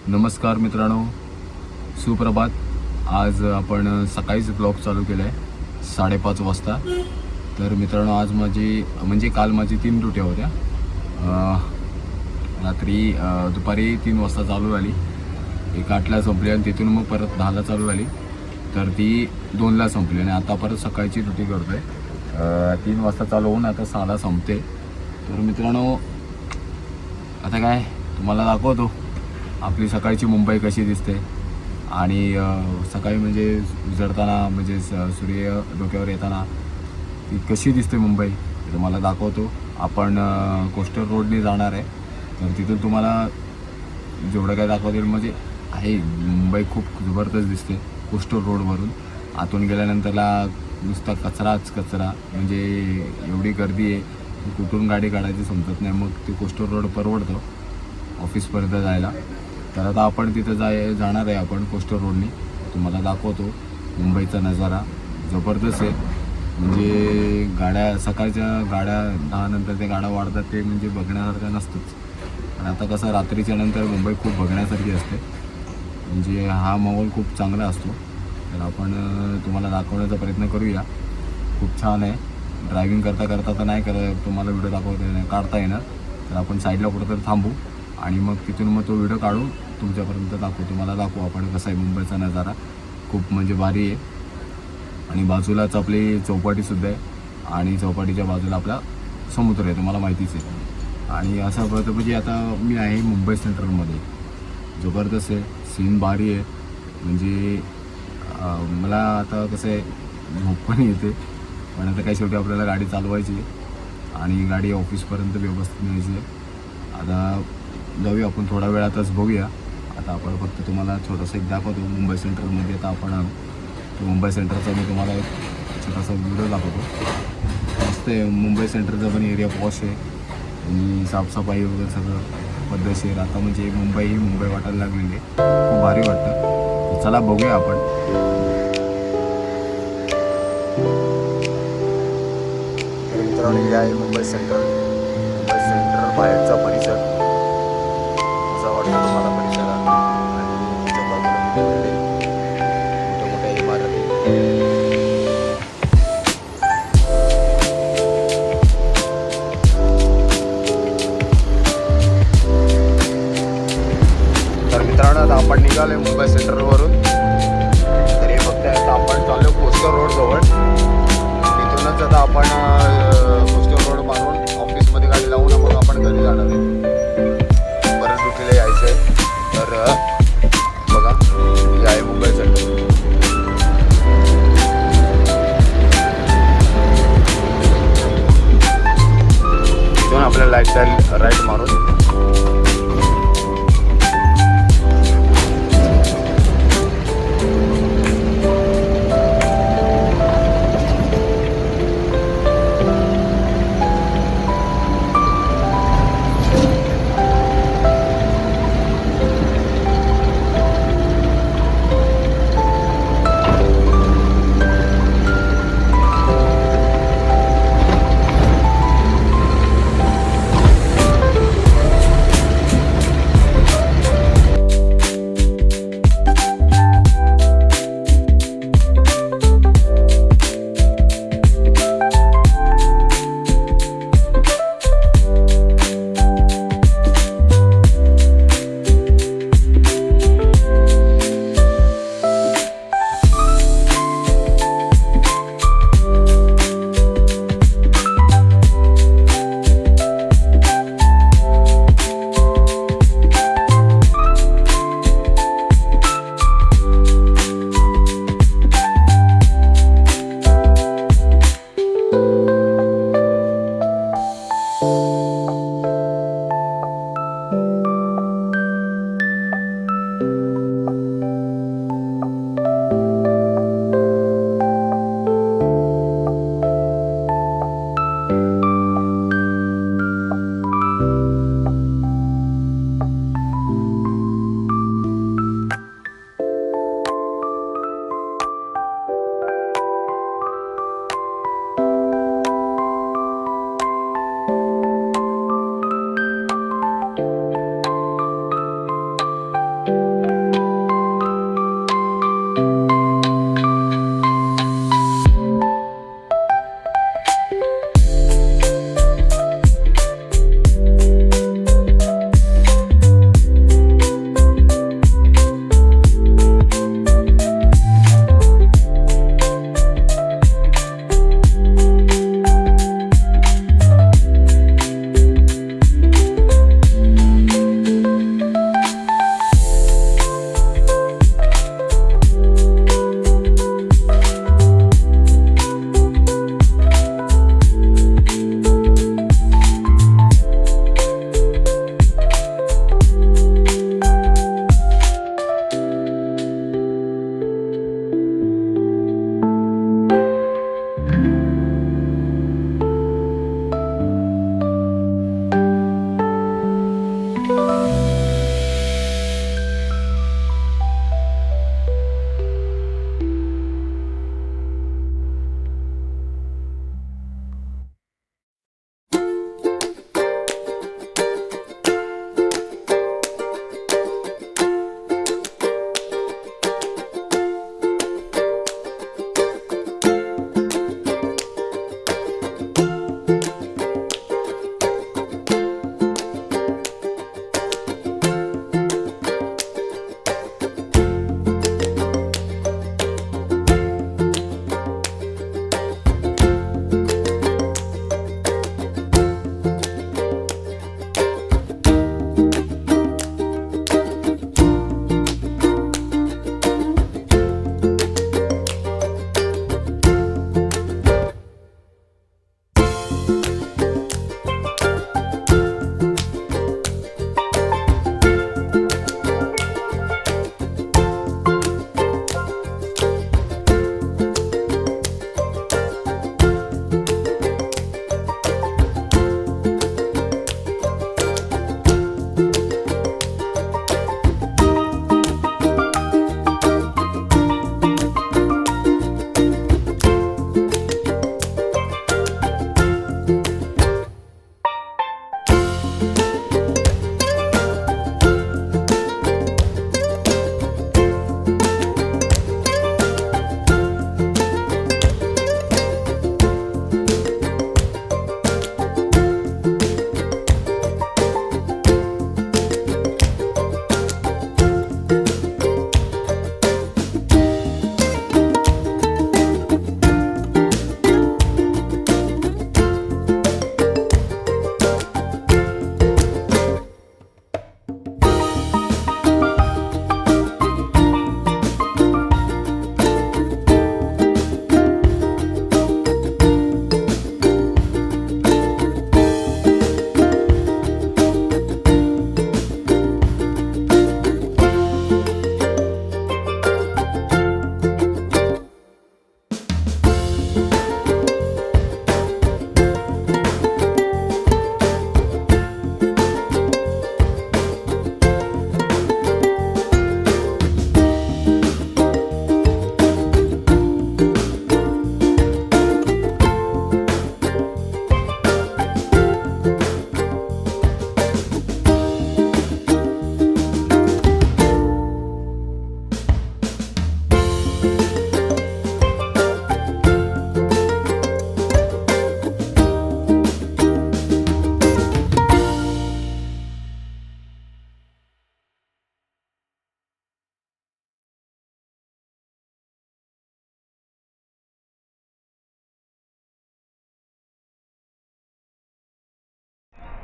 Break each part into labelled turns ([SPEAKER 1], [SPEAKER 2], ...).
[SPEAKER 1] नमस्कार मित्रांनो, सुप्रभात. आज आपण सकाळीच ब्लॉग चालू केला आहे 5:30 वाजता. तर मित्रांनो, आज काल माझी 3 ड्युट्या होत्या. रात्री दुपारी 3 वाजता चालू झाली, एक 8ला संपली आणि तिथून मग परत 10ला चालू झाली, तर ती 2ला संपली आणि आता परत सकाळची ड्युटी करतो आहे. 3 वाजता चालू होऊन आता 6ला संपते. तर मित्रांनो, आता काय तुम्हाला दाखवतो आपली सकाळची मुंबई कशी दिसते आणि सकाळी उजळताना सूर्य डोक्यावर येताना ती कशी दिसते मुंबई ते तुम्हाला दाखवतो. आपण कोस्टल रोडने जाणार आहे, तर तिथून तुम्हाला जेवढं काय दाखवतील आहे. मुंबई खूप जबरदस्त दिसते कोस्टल रोडवरून. आतून गेल्यानंतरला नुसता कचराच कचरा, एवढी गर्दी आहे, कुठून गाडी काढायची समजत नाही. मग ते कोस्टल रोड परवडतं ऑफिसपर्यंत जायला. तर आता आपण तिथं जाणार आहे आपण कोस्टल रोडनी. तुम्हाला दाखवतो मुंबईचा नजारा जबरदस्त आहे. गाड्या सकाळच्या गाड्या 10 नंतर ते गाड्या वाढतात, ते बघण्यासारखं नसतंच. आणि आता कसं रात्रीच्या नंतर मुंबई खूप बघण्यासारखी असते, हा माहोल खूप चांगला असतो. तर आपण तुम्हाला दाखवण्याचा प्रयत्न करूया. खूप छान आहे. ड्रायव्हिंग करता तर नाही तुम्हाला व्हिडिओ काढता येणार, तर आपण साईडला कुठंतरी थांबू आणि मग तिथून तो व्हिडिओ काढून तुमच्यापर्यंत तुम्हाला दाखवू आपण कसा आहे मुंबईचा नजारा. खूप भारी आहे. आणि बाजूलाच आपली चौपाटीसुद्धा आहे आणि चौपाटीच्या बाजूला आपला समुद्र आहे, तुम्हाला माहितीच आहे. आणि असं बघतं आता मी आहे मुंबई सेंट्रलमध्ये. जबरदस्त आहे, सीन भारी आहे. मला आता कसं आहे, झोप पण येते, पण आता काही शेवटी आपल्याला गाडी चालवायची आहे आणि गाडी ऑफिसपर्यंत व्यवस्थित न्यायची आहे. आता जाऊया आपण थोडा वेळातच बघूया. आता आपण फक्त तुम्हाला छोटंसं एक दाखवतो मुंबई सेंट्रलमध्ये. आता आपण मुंबई सेंट्रलचा मी तुम्हाला एक छोटासा व्हिडिओ दाखवतो. मस्त आहे मुंबई सेंट्रलचा पण एरिया पॉश आहे आणि साफसफाई वगैरे सगळं पद्धतशीर. आता मुंबई वाटायला लागलेली आहे, खूप भारी वाटतं. चला बघूया आपण. मित्रांनो, हे आहे मुंबई सेंट्रल बाहेरचा परिसर. असा वाटतं तुम्हाला परिसरात आणि मोठ्या इमारती. तर मित्रांनो, आता आपण निघालो आहे मुंबई सेंट्रलवरून. तर हे बघताय, आता आपण चाललो कोस्टल रोड जवळ. तिथूनच आता आपण कोस्टल रोड मारून ऑफिसमध्ये गाडी लावून मग आपण घरी जाणार आहे. परत ड्युटीला यायचं आहे. तर बघा, हे आहे मुंबई सेंट्रल. इथून आपल्याला लाईफस्टाईल राईट मारून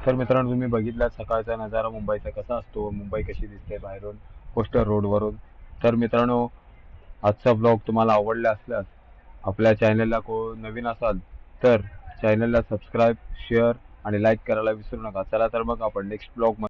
[SPEAKER 1] तर मित्रांनो तुम्ही बघितला सकाळचा नजारा मुंबईचा कसा असतो, मुंबई कशी दिसते बाहेरून कोस्टर रोडवरून. तर मित्रांनो आजचा ब्लॉग तुम्हाला आवडला असल्यास आपल्या चॅनलला नवीन असाल तर चॅनलला सबस्क्राईब शेअर आणि लाईक करायला विसरू नका. चला तर मग आपण नेक्स्ट ब्लॉग